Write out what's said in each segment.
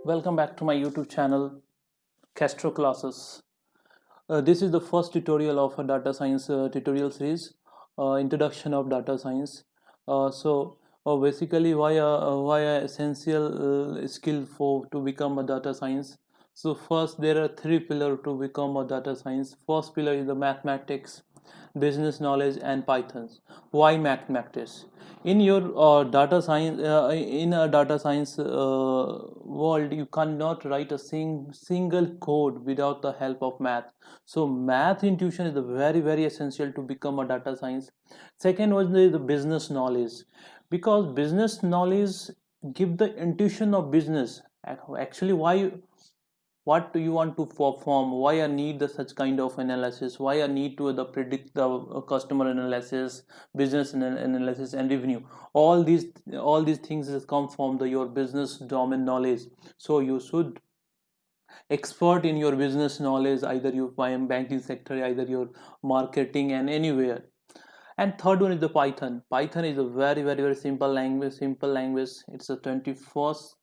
Welcome back to my YouTube channel, Castro Classes. This is the first tutorial of a data science tutorial series, Introduction of Data Science. Basically, why a essential skill for to become a data science. So first, there are three pillars to become a data science. First pillar is the mathematics, business knowledge, and Pythons. Why mathematics? In your data science in a data science world, you cannot write a single code without the help of math. So math intuition is the very essential to become a data science. Second was the business knowledge, because business knowledge give the intuition of business. Actually, why, what do you want to perform, why I need the such kind of analysis, why I need to the predict the customer analysis, business analysis, and revenue. All these things has come from the your business domain knowledge. So you should expert in your business knowledge, either you find banking sector, either your marketing, and anywhere. And third one is the Python is a very simple language. It's a 21st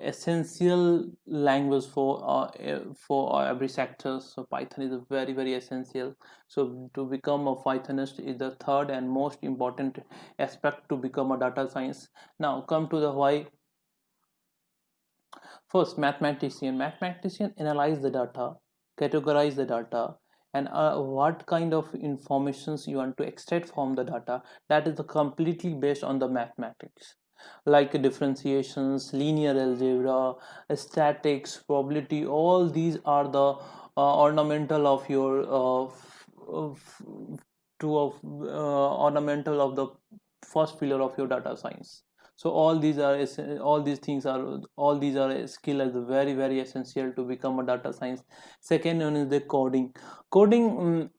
essential language for every sector. So Python is a very essential. So to become a Pythonist is the third and most important aspect to become a data science. Now come to the why. First, mathematician analyze the data, categorize the data, and what kind of informations you want to extract from the data. That is completely based on the mathematics, like differentiations, linear algebra, statics, probability. All these are the ornamental of your of, ornamental of the first pillar of your data science. So all these are a skill as very essential to become a data science. Second one is the coding.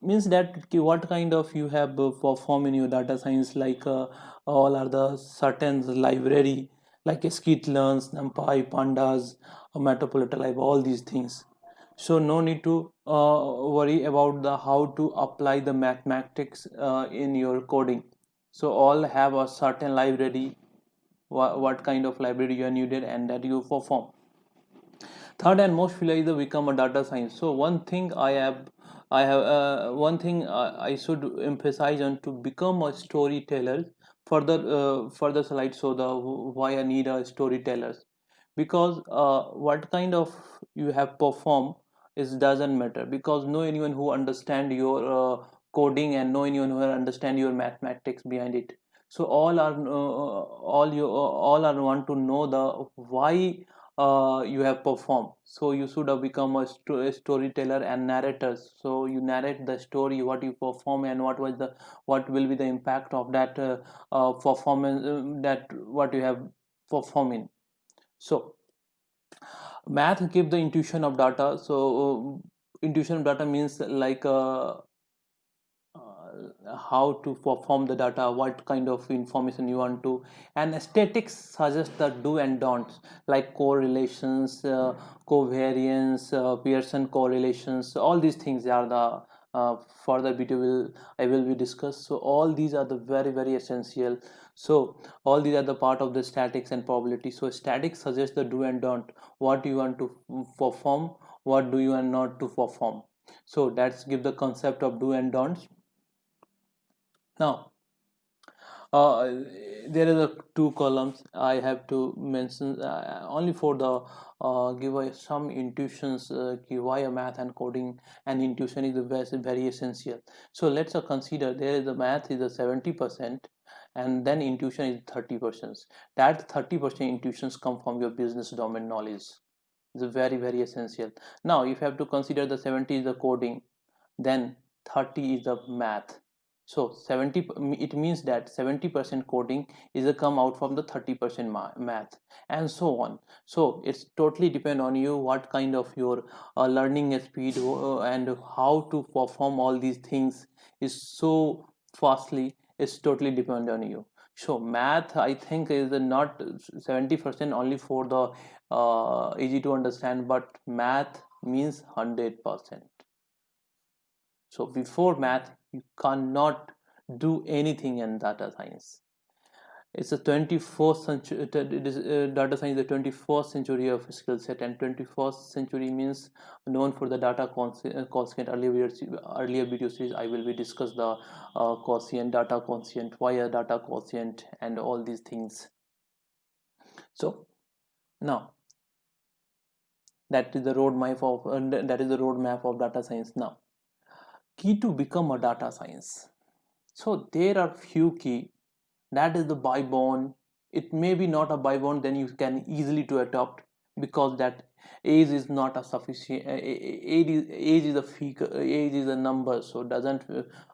Means that what kind of you have perform in your data science, like all are the certain library like skitlearns, numpy, pandas, matplotlib, all these things. So no need to worry about the how to apply the mathematics in your coding. So all have a certain library, what kind of library you are needed, and that you perform. Third and most pillar is to become a data science. So one thing I should emphasize on to become a storyteller. Further slide. So the why I need a storyteller, because what kind of you have performed is doesn't matter, because no anyone who understand your coding, and no anyone who understand your mathematics behind it. So all are want to know the why you have performed. So you should have become a storyteller and narrator. So you narrate the story, what you perform, and what will be the impact of that performance, that what you have performing. So math give the intuition of data. So intuition of data means like how to perform the data, what kind of information you want to. And statistics suggest the do and don'ts, like correlations, covariance, Pearson correlations. All these things are the further video will I will be discussed. So all these are the very essential. So all these are the part of the statics and probability. So statics suggests the do and don't, what you want to perform, what do you want not to perform. So that's give the concept of do and don'ts. Now uh, there is a two columns I have to mention, only for the give some intuitions, why a math and coding and intuition is the very essential. So let's consider there is a math is a 70%, and then intuition is 30%. That 30% intuitions come from your business domain knowledge. It's very essential. Now if you have to consider the 70 is the coding, then 30 is the math. So 70, it means that 70% coding is a come out from the 30% math, and so on. So it's totally depend on you what kind of your learning speed, and how to perform all these things is so fastly. It's totally depend on you. So math I think is not 70% only for the easy to understand, but math means 100%. So before math, you cannot do anything in data science. It's a 21st century. It is data science, the 21st century of skill set, and 21st century means known for the data quotient. Earlier video series, I will be discuss the quotient, data quotient, why a data quotient, and all these things. So now that is the roadmap of data science. Now, key to become a data science. So there are few key. That is the buy bond. It may be not a buy bond, then you can easily to adopt, because that age is not a sufficient. Age is a number, so doesn't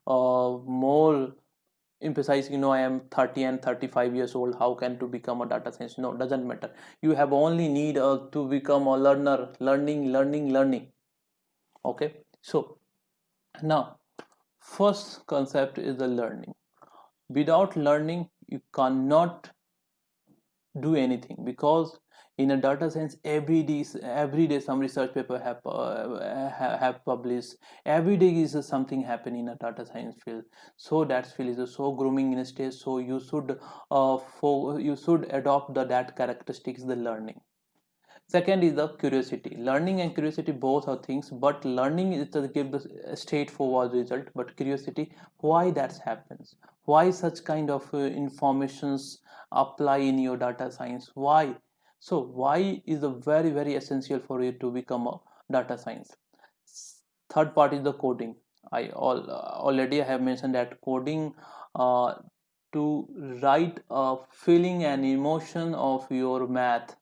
more emphasize, I am 30 and 35 years old, how can to become a data science? No, doesn't matter. You have only need to become a learner, learning. Okay, so now first concept is the learning. Without learning you cannot do anything, because in a data science every day some research paper have published. Every day is something happening in a data science field. So that field is so grooming in a stage, so you should adopt that characteristics, the learning. Second is the curiosity. Learning and curiosity both are things, but learning is to give the straightforward result, but curiosity, why that happens, why such kind of informations apply in your data science, why. So why is a very essential for you to become a data science. Third part is the coding. Already I have mentioned that coding, uh, to write a feeling and emotion of your math.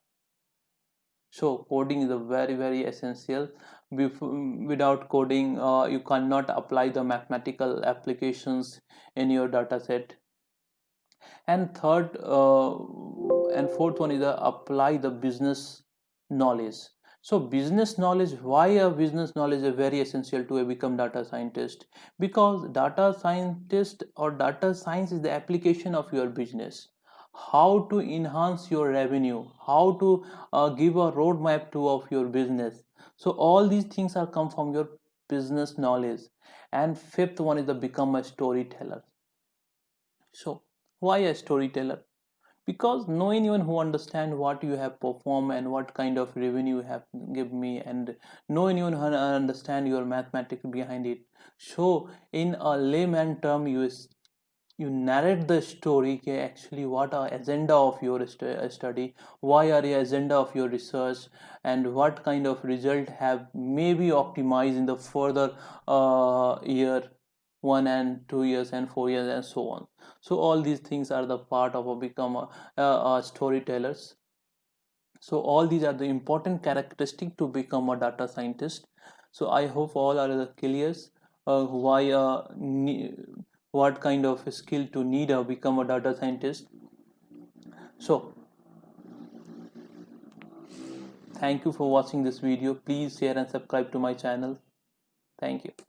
So coding is a very essential. Without coding, you cannot apply the mathematical applications in your data set. And fourth one is apply the business knowledge. So business knowledge, why a business knowledge is very essential to become data scientist? Because data scientist or data science is the application of your business, how to enhance your revenue, how to give a roadmap to of your business. So all these things are come from your business knowledge. And fifth one is the become a storyteller. So why a storyteller? Because no anyone who understand what you have performed and what kind of revenue you have give me, and no anyone who understand your mathematics behind it. So in a layman term, you narrate the story कि actually what are agenda of your study, why are the agenda of your research, and what kind of result have maybe optimized in the further year 1 and 2 years and 4 years and so on. So all these things are the part of a become a storytellers. So all these are the important characteristic to become a data scientist. So I hope all are the clear why what kind of skill to need to become a data scientist. So thank you for watching this video. Please share and subscribe to my channel. Thank you.